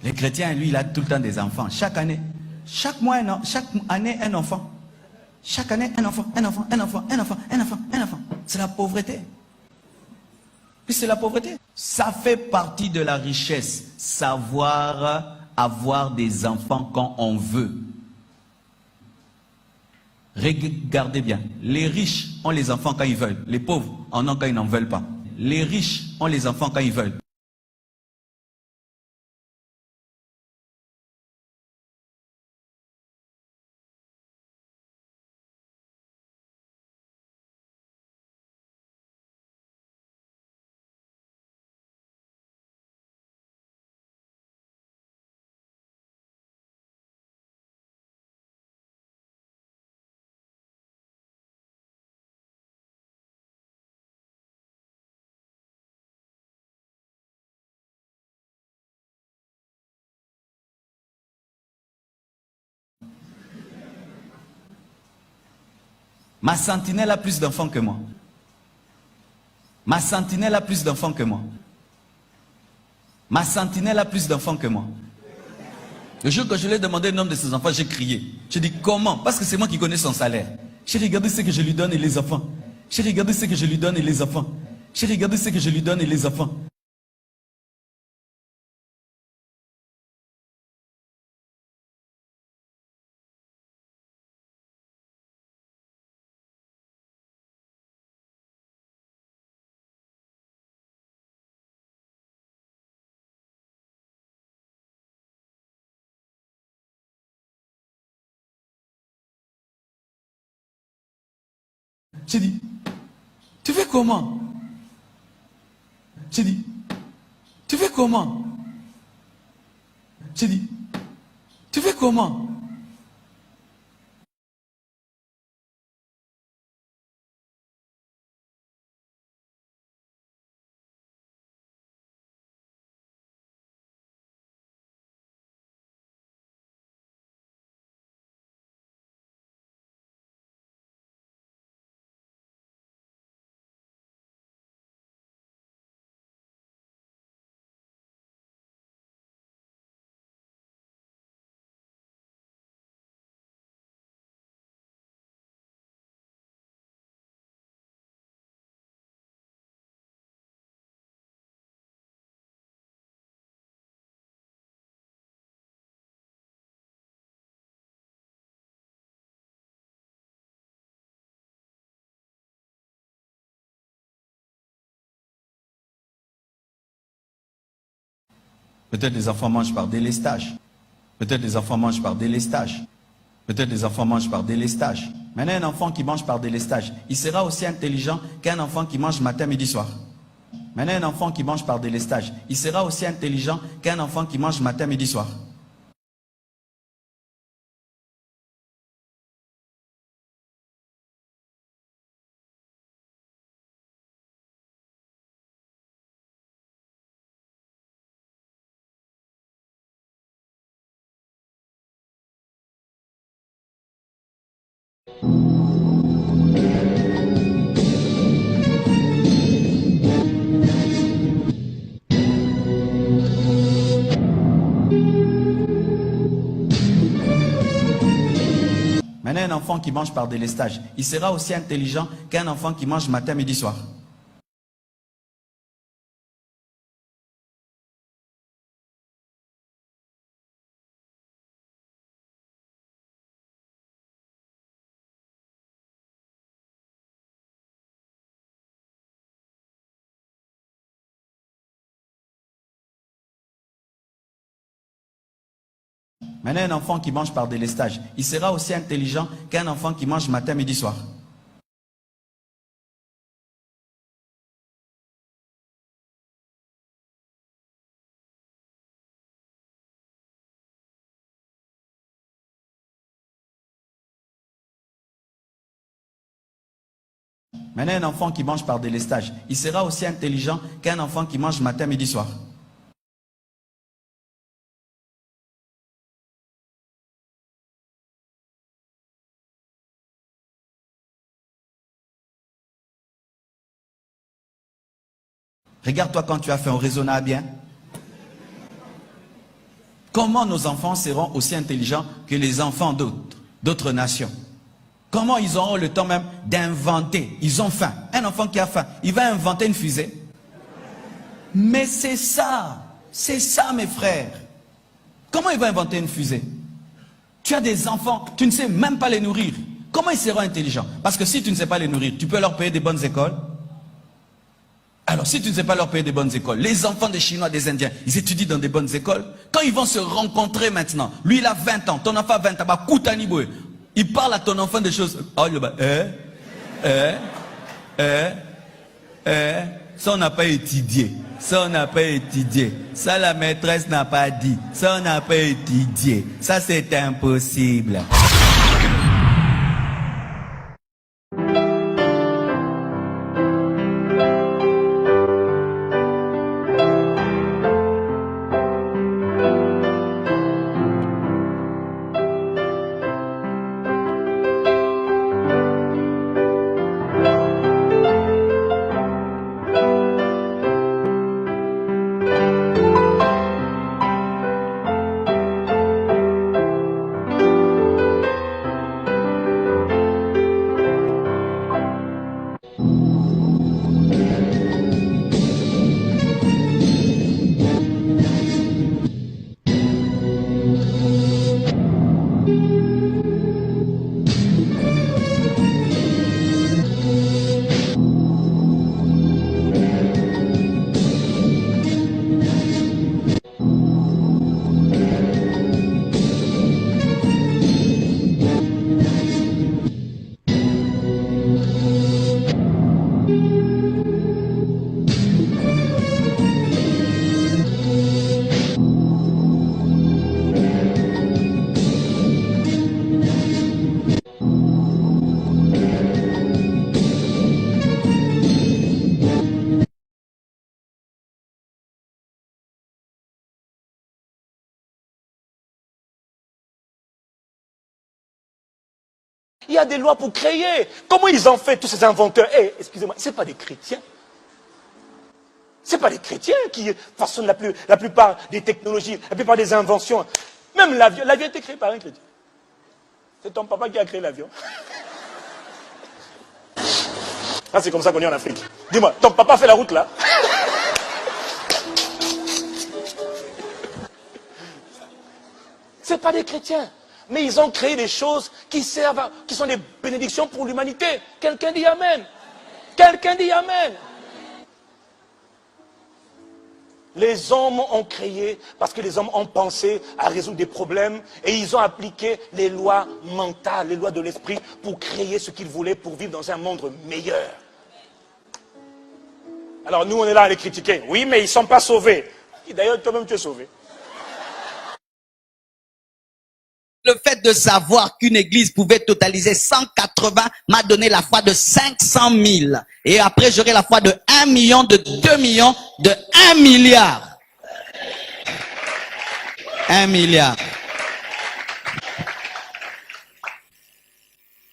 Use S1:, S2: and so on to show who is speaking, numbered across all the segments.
S1: Les chrétiens, lui, il a tout le temps des enfants. Chaque année, chaque mois, chaque année, un enfant. Chaque année, un enfant, un enfant, un enfant, un enfant, un enfant, un enfant. C'est la pauvreté. Puis c'est la pauvreté. Ça fait partie de la richesse. Savoir avoir des enfants quand on veut. Regardez bien. Les riches ont les enfants quand ils veulent. Les pauvres en ont quand ils n'en veulent pas. Les riches ont les enfants quand ils veulent. Ma sentinelle a plus d'enfants que moi. Ma sentinelle a plus d'enfants que moi. Ma sentinelle a plus d'enfants que moi. Le jour que je lui ai demandé le nombre de ses enfants, j'ai crié. J'ai dit comment? Parce que c'est moi qui connais son salaire. J'ai regardé ce que je lui donne et les enfants. J'ai regardé ce que je lui donne et les enfants. J'ai regardé ce que je lui donne et les enfants. J'ai dit, tu fais comment? J'ai dit, tu fais comment? J'ai dit, tu fais comment? Peut-être les enfants mangent par délestage. Peut-être les enfants mangent par délestage. Peut-être les enfants mangent par délestage. Maintenant, un enfant qui mange par délestage, il sera aussi intelligent qu'un enfant qui mange matin, midi, soir. Maintenant, un enfant qui mange par délestage, il sera aussi intelligent qu'un enfant qui mange matin, midi, soir. Maintenant, un enfant qui mange par délestage, il sera aussi intelligent qu'un enfant qui mange matin, midi, soir. Maintenant, un enfant qui mange par délestage, il sera aussi intelligent qu'un enfant qui mange matin, midi, soir. Maintenant, un enfant qui mange par délestage, il sera aussi intelligent qu'un enfant qui mange matin, midi, soir. Regarde-toi quand tu as fait, on raisonna bien. Comment nos enfants seront aussi intelligents que les enfants d'autres nations? Comment ils auront le temps même d'inventer? Ils ont faim. Un enfant qui a faim, il va inventer une fusée. Mais c'est ça mes frères. Comment il va inventer une fusée? Tu as des enfants, tu ne sais même pas les nourrir. Comment ils seront intelligents? Parce que si tu ne sais pas les nourrir, tu peux leur payer des bonnes écoles. Alors si tu ne sais pas leur payer des bonnes écoles, les enfants des Chinois, des Indiens, ils étudient dans des bonnes écoles. Quand ils vont se rencontrer maintenant, lui il a 20 ans, ton enfant a 20 ans, bah, Koutaniboé. Il parle à ton enfant des choses. Oh, ça on n'a pas étudié. Ça on n'a pas étudié. Ça la maîtresse n'a pas dit. Ça on n'a pas étudié. Ça c'est impossible.
S2: Il y a des lois pour créer. Comment ils ont fait tous ces inventeurs? Excusez-moi, ce n'est pas des chrétiens. Ce n'est pas des chrétiens qui façonnent la plupart des technologies, la plupart des inventions. Même l'avion a été créé par un chrétien. C'est ton papa qui a créé l'avion. Ah, c'est comme ça qu'on est en Afrique. Dis-moi, ton papa fait la route là? Ce n'est pas des chrétiens. Mais ils ont créé des choses qui servent, qui sont des bénédictions pour l'humanité. Quelqu'un dit Amen. Quelqu'un dit Amen. Les hommes ont créé parce que les hommes ont pensé à résoudre des problèmes et ils ont appliqué les lois mentales, les lois de l'esprit pour créer ce qu'ils voulaient pour vivre dans un monde meilleur. Alors nous on est là à les critiquer. Oui, mais ils ne sont pas sauvés. D'ailleurs toi-même tu es sauvé.
S3: Le fait de savoir qu'une église pouvait totaliser 180 m'a donné la foi de 500 000. Et après, j'aurai la foi de 1 million, de 2 millions, de 1 milliard. 1 milliard.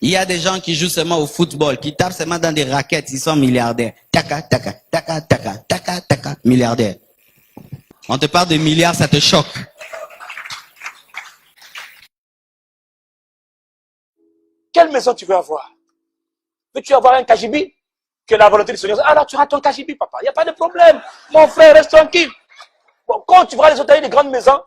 S3: Il y a des gens qui jouent seulement au football, qui tapent seulement dans des raquettes, ils sont milliardaires. Taka, taka, taka, taka, taka, taka, milliardaires. On te parle de milliards, ça te choque.
S2: Quelle maison tu veux avoir? Veux-tu avoir un cagibi? Que la volonté du Seigneur. Alors tu auras ton cagibi, papa. Il n'y a pas de problème. Mon frère, reste tranquille. Bon, quand tu verras les autres des grandes maisons,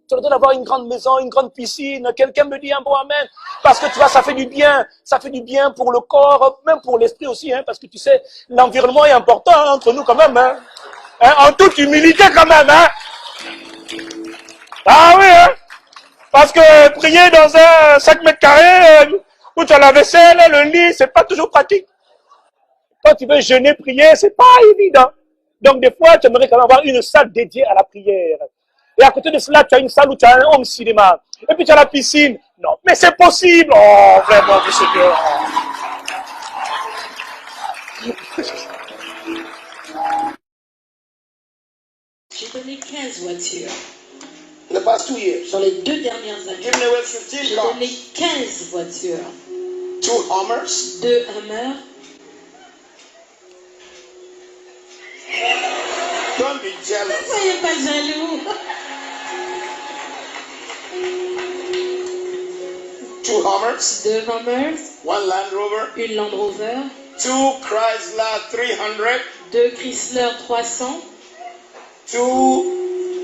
S2: tu auras d'avoir une grande maison, une grande piscine. Quelqu'un me dit un bon amen. Parce que tu vois, ça fait du bien. Ça fait du bien pour le corps, même pour l'esprit aussi. Hein, parce que tu sais, l'environnement est important hein, entre nous quand même. Hein. En toute humilité quand même. Hein. Ah oui, hein. Parce que prier dans un 5 mètres carrés, où tu as la vaisselle, le lit, c'est pas toujours pratique. Quand tu veux jeûner, prier, c'est pas évident. Donc des fois, tu aimerais quand même avoir une salle dédiée à la prière. Et à côté de cela, tu as une salle où tu as un home cinéma. Et puis tu as la piscine. Non, mais c'est possible. Oh, vraiment, monsieur Dieu.
S4: J'ai donné 15 voitures.
S5: In the past 2 years.
S4: Dans les 2 dernières années,
S5: Giving away 15
S4: j'ai
S5: cars.
S4: donné 15 voitures.
S5: 2 Hummers.
S4: 2 Hummer.
S5: Don't be jealous.
S4: Soyez pas jaloux.
S5: 2 Hummers,
S4: 2 Hummers,
S5: 1 Land Rover,
S4: une Land Rover,
S5: 2 Chrysler 300,
S4: 2 Chrysler 300,
S5: 2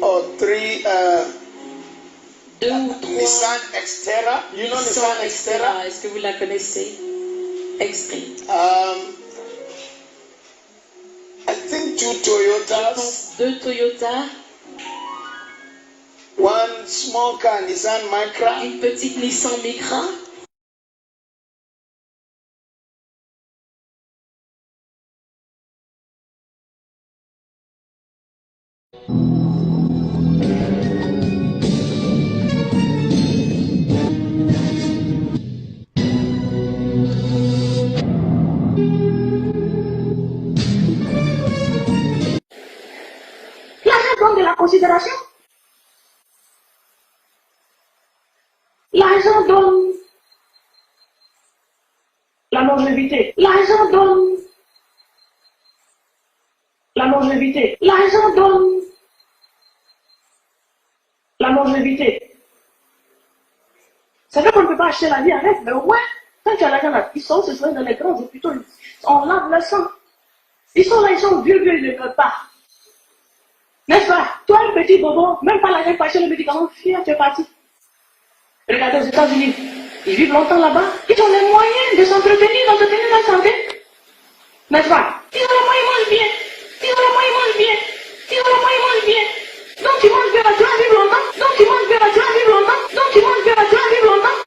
S5: or 3
S4: 2 ou 3
S5: Nissan Xterra. You know Nissan Xterra?
S4: Est-ce que vous la connaissez? Extreme.
S5: I think 2
S4: Je
S5: Toyotas,
S4: pense 2 Toyota,
S5: 1 small car Nissan Micra,
S4: une petite Nissan Micra.
S6: L'argent donne de la considération. L'argent donne la longévité. L'argent donne la longévité. L'argent donne la longévité. C'est vrai qu'on ne peut pas acheter la vie avec, mais ouais, quand tu as l'argent là, ils sont, ce serait dans les grands hôpitaux, on lave le sang. Ils sont là, ils sont vieux, ils ne peuvent pas. N'est-ce pas? Toi, un petit bobo, même pas l'argent pour acheter le médicament, fier, tu es parti. Regardez aux États-Unis, ils vivent longtemps là-bas, ils ont les moyens de s'entretenir, d'entretenir la santé. N'est-ce pas? Ils ont les moyens, ils mangent bien. Ils ont les moyens, ils mangent bien. Ils ont les moyens, ils mangent bien. Donc tu manges bien, tu vas vivre longtemps. Donc tu manges bien, tu vas vivre longtemps. Donc tu manges bien, tu vas vivre longtemps.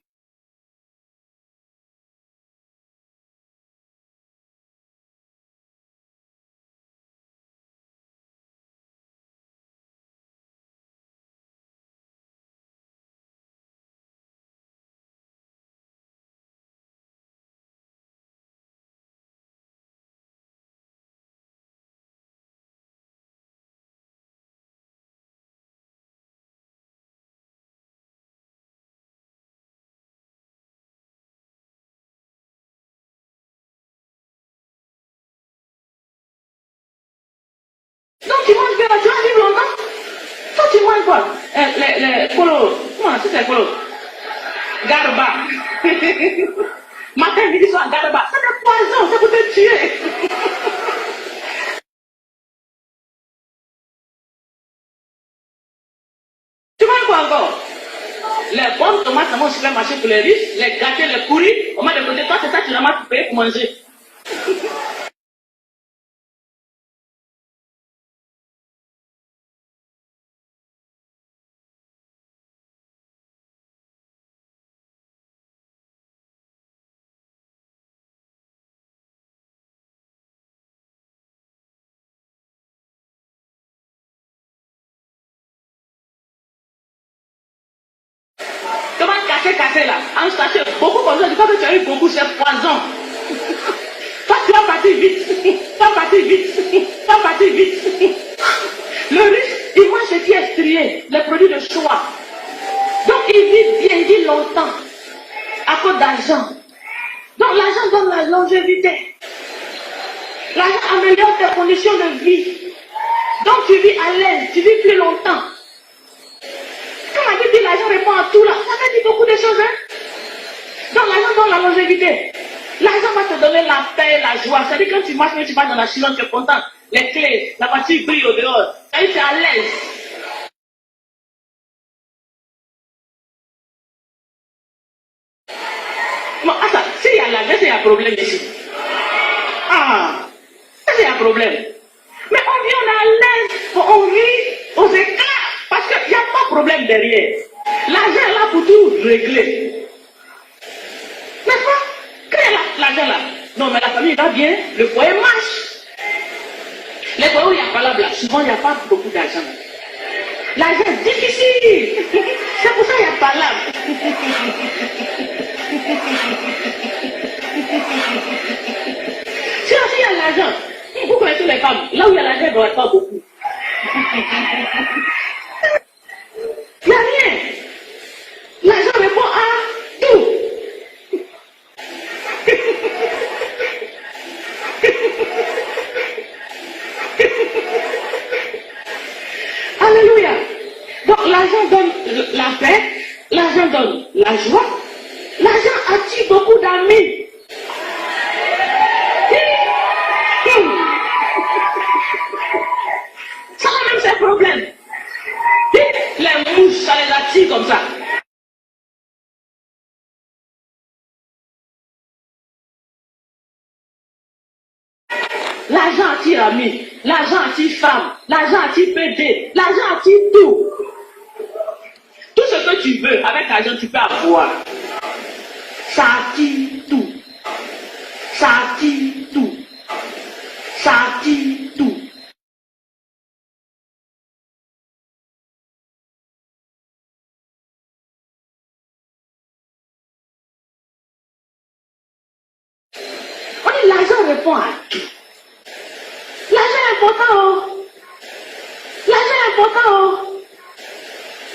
S6: Donc tu manges bien, tu vas vivre longtemps. Toi tu manges quoi? Les polo. Comment c'est les polo? Garba. Matin, midi, soir, garba. C'est des poisons, c'est pour te tuer. Tu manges quoi encore? Les bonnes tomates, ça mange au supermarché pour les riches, les gâteaux, les pourris, on met de côté, toi c'est ça que tu ramasses pour payer pour manger. Tomate cassée là, en sachet, beaucoup comme ça, je crois que tu as eu beaucoup, c'est poison. Toi tu vas partir vite, tu vas partir vite, tu vas partir vite. Le riche, il mange ce qui est strié, les produits de choix. Donc il vit bien, il vit longtemps, à cause d'argent. Donc l'argent donne la longévité. L'argent améliore tes conditions de vie. Donc tu vis à l'aise, tu vis plus longtemps. Quand la Bible dit l'argent répond à tout là, ça veut dire beaucoup de choses. Hein? Donc l'argent donne la longévité. L'argent va te donner la paix, la joie. C'est-à-dire quand tu marches dans la silence, tu es content. Les clés, la voiture brille au dehors. C'est-à-dire tu es à l'aise. Bon, attends, s'il y a l'argent, c'est un problème ici. Ah, c'est un problème. Mais on vit, on est à l'aise, on vit aux éclats. Parce qu'il n'y a pas de problème derrière. L'argent est là pour tout régler. N'est-ce pas? Quand il y a l'argent là, non mais la famille va bien, le foyer marche. Les foyers où il n'y a pas là, souvent il n'y a pas beaucoup d'argent. L'argent est difficile. C'est pour ça qu'il n'y a pas là. Si il y a l'argent, vous connaissez les femmes, là où il y a l'argent, il n'y aura pas beaucoup. Il n'y a rien. L'argent répond à tout. l'argent donne la paix, l'argent donne la joie, l'argent attire beaucoup d'amis. Ça a même ses problèmes. Les mouches, ça les attire comme ça. L'argent attire amis, l'argent attire femme, l'argent attire PD, l'argent attire tout. Tout ce que tu veux, avec l'argent, tu peux avoir. Ça attire tout. Ça attire tout. Ça attire tout. On dit l'argent répond à tout. L'argent est important, oh. L'argent est important, oh.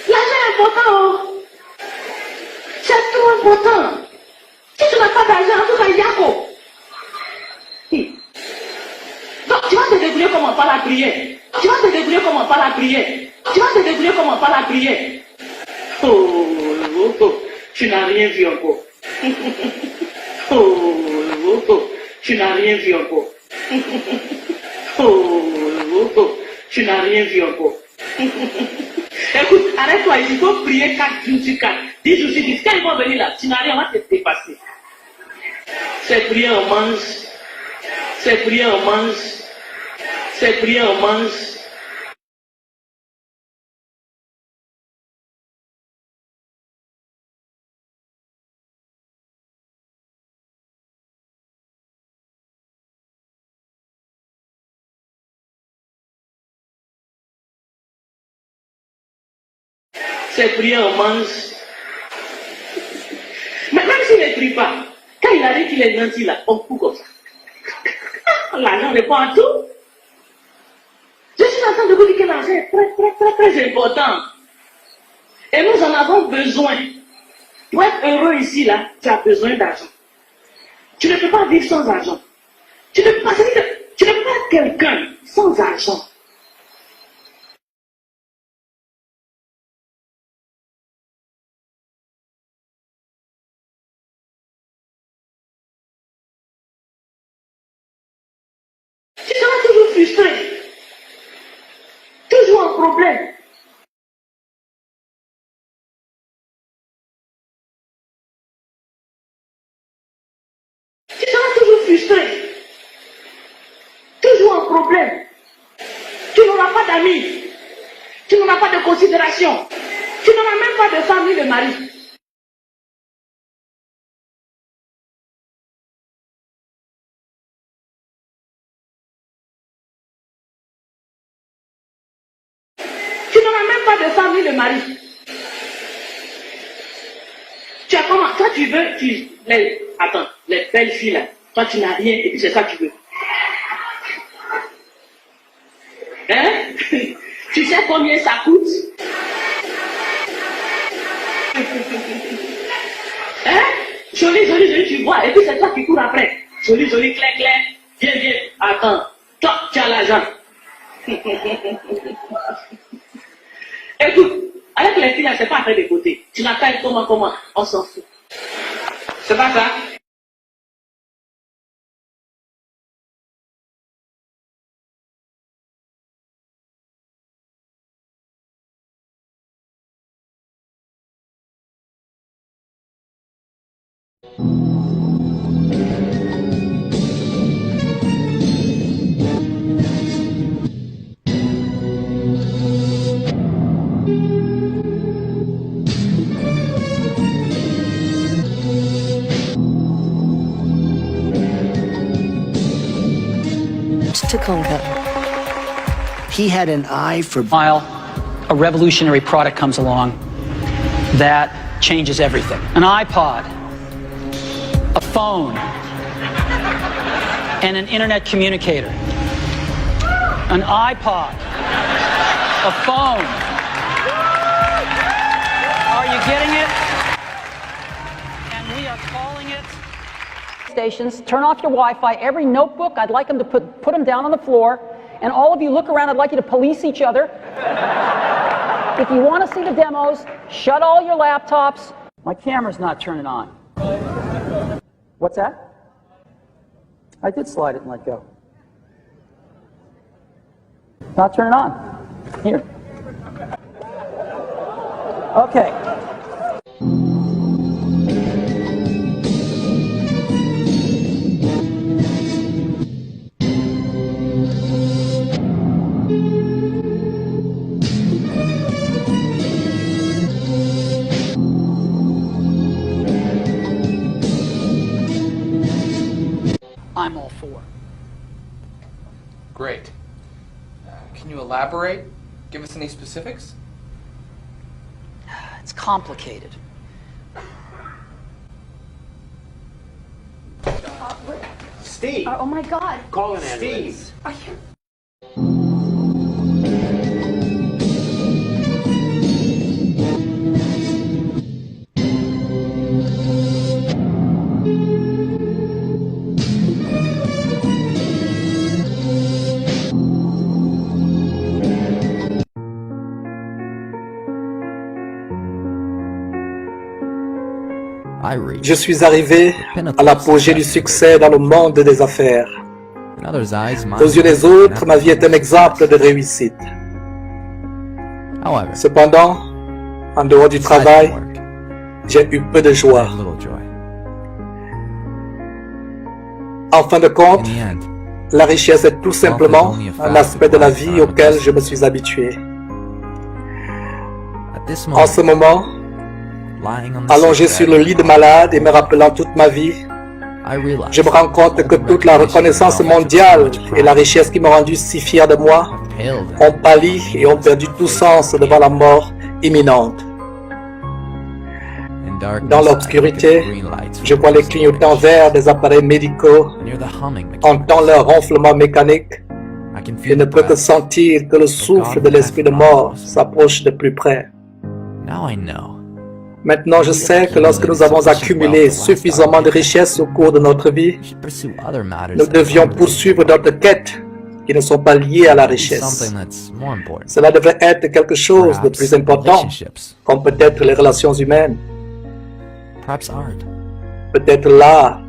S6: L'argent est important, oh. C'est tout important. Si tu n'as pas d'argent, en tout cas, Yako. Donc, tu vas te débrouiller comment par la prière. Tu vas te débrouiller comment par la prière. Tu vas te débrouiller comment par la prière. Oh, tu n'as rien vu encore. Oh, tu n'as rien vu encore. Oh, tu n'as rien vu encore. Écoute, arrête-toi, il faut prier 4 jours sur 4. 10 jours sur 10. Quand ils vont venir là, tu n'as rien, on va te dépasser. C'est prier, on mange. C'est prier, on mange. C'est prier, on mange. C'est prier, on mange. Mais même s'il ne prie pas, quand il arrive qu'il est gentil là, on coupe comme ça. L'argent répond à tout. Je suis en train de vous dire que l'argent est très important. Et nous en avons besoin. Pour être heureux ici, là, tu as besoin d'argent. Tu ne peux pas vivre sans argent. Tu ne peux pas être quelqu'un sans argent. Tu seras toujours frustré. Toujours un problème. Tu seras toujours frustré. Toujours un problème. Tu n'auras pas d'amis. Tu n'auras pas de considération. Tu n'auras même pas de femme ni de mari. Tu n'auras même pas de femme ni de mari. Tu as comment? Toi, tu veux, attends, les belles filles là, toi, tu n'as rien et puis c'est ça que tu veux. Hein? Tu sais combien ça coûte? Hein? Joli, tu vois, et puis c'est toi qui cours après. Joli, clair, viens, attends, toi, tu as l'argent. Écoute, avec les filles, c'est pas après de côté. Tu n'as pas comment, on s'en fout. C'est pas ça?
S7: To conquer.
S8: He had an eye for
S9: While a revolutionary product comes along that changes everything. An iPod, a phone, and an internet communicator. An iPod, a phone. Are you getting it? And we are calling it stations. Turn off your Wi-Fi. Every notebook, I'd like them to put them down on the floor. And all of you look around, I'd like you to police each other. If you want to see the demos, shut all your laptops. My camera's not turning on. What's that? I did slide it and let go. Not turning on. Here. Okay. I'm all for.
S7: Great. Can you elaborate? Give us any specifics?
S9: It's complicated.
S5: Steve,
S10: Oh my God.
S5: call an ambulance.
S11: Je suis arrivé à l'apogée du succès dans le monde des affaires. Aux yeux des autres, ma vie est un exemple de réussite. Cependant, en dehors du travail, j'ai eu peu de joie. En fin de compte, la richesse est tout simplement un aspect de la vie auquel je me suis habitué. En ce moment, allongé sur le lit de malade et me rappelant toute ma vie, je me rends compte que toute la reconnaissance mondiale et la richesse qui m'ont rendu si fier de moi ont pâli et ont perdu tout sens devant la mort imminente. Dans l'obscurité, je vois les clignotants verts des appareils médicaux, entends leur ronflement mécanique et ne peux que sentir que le souffle de l'esprit de mort s'approche de plus près. Maintenant, je sais que lorsque nous avons accumulé suffisamment de richesses au cours de notre vie, nous devions poursuivre d'autres quêtes qui ne sont pas liées à la richesse. Cela devrait être quelque chose de plus important, comme peut-être les relations humaines, peut-être l'art,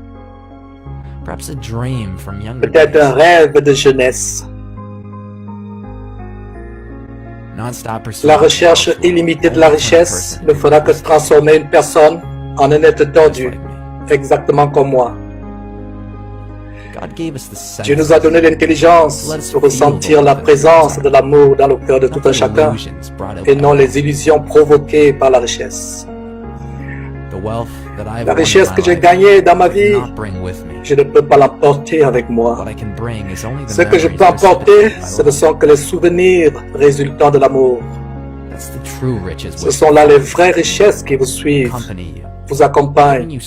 S11: peut-être un rêve de jeunesse. La recherche illimitée de la richesse ne fera que transformer une personne en un être tordu, exactement comme moi. Dieu nous a donné l'intelligence pour ressentir la présence de l'amour dans le cœur de tout un chacun et non les illusions provoquées par la richesse. La richesse que j'ai gagnée dans ma vie, je ne peux pas l'emporter avec moi. Ce que je peux emporter, ce ne sont que les souvenirs résultant de l'amour. Ce sont là les vraies richesses qui vous suivent, vous accompagnent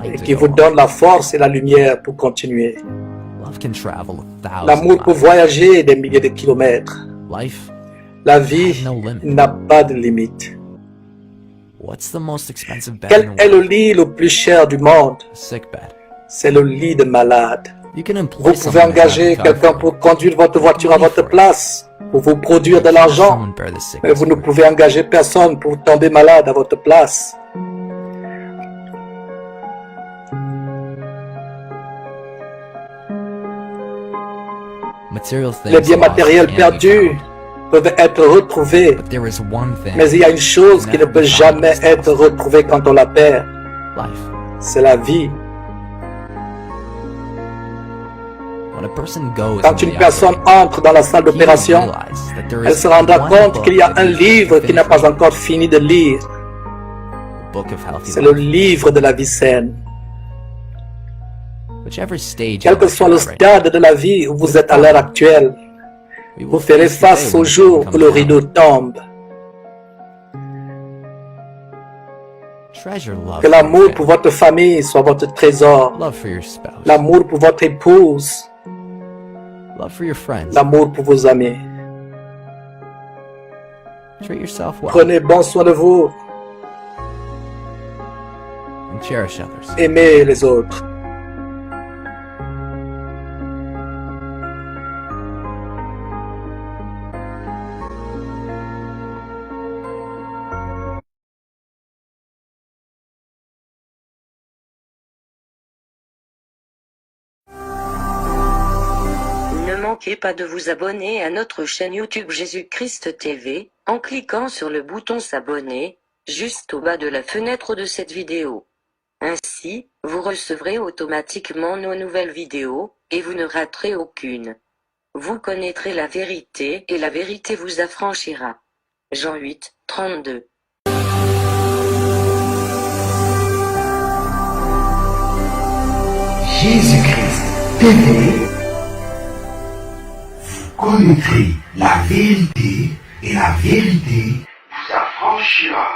S11: et qui vous donnent la force et la lumière pour continuer. L'amour peut voyager des milliers de kilomètres. La vie n'a pas de limite. Quel est le lit le plus cher du monde? C'est le lit de malade. Vous pouvez engager quelqu'un pour conduire votre voiture à votre place, pour vous produire de l'argent, mais vous ne pouvez engager personne pour tomber malade à votre place. Les biens matériels perdus peuvent être retrouvés, mais il y a une chose qui ne peut jamais être retrouvée quand on la perd. C'est la vie. Quand une personne entre dans la salle d'opération, elle se rendra compte qu'il y a un livre qu'il n'a pas encore fini de lire. C'est le livre de la vie saine. Quel que soit le stade de la vie où vous êtes à l'heure actuelle, vous ferez face au jour où le rideau tombe. Que l'amour pour votre famille soit votre trésor. L'amour pour votre épouse. L'amour pour vos amis. Prenez bon soin de vous. Aimez les autres.
S10: manquez pas de vous abonner à notre chaîne YouTube Jésus-Christ TV, en cliquant sur le bouton s'abonner, juste au bas de la fenêtre de cette vidéo. Ainsi, vous recevrez automatiquement nos nouvelles vidéos, et vous ne raterez aucune. Vous connaîtrez la vérité, et la vérité vous affranchira. Jean 8, 32.
S12: Jésus-Christ TV, vous connaîtrez la vérité et la vérité vous affranchira.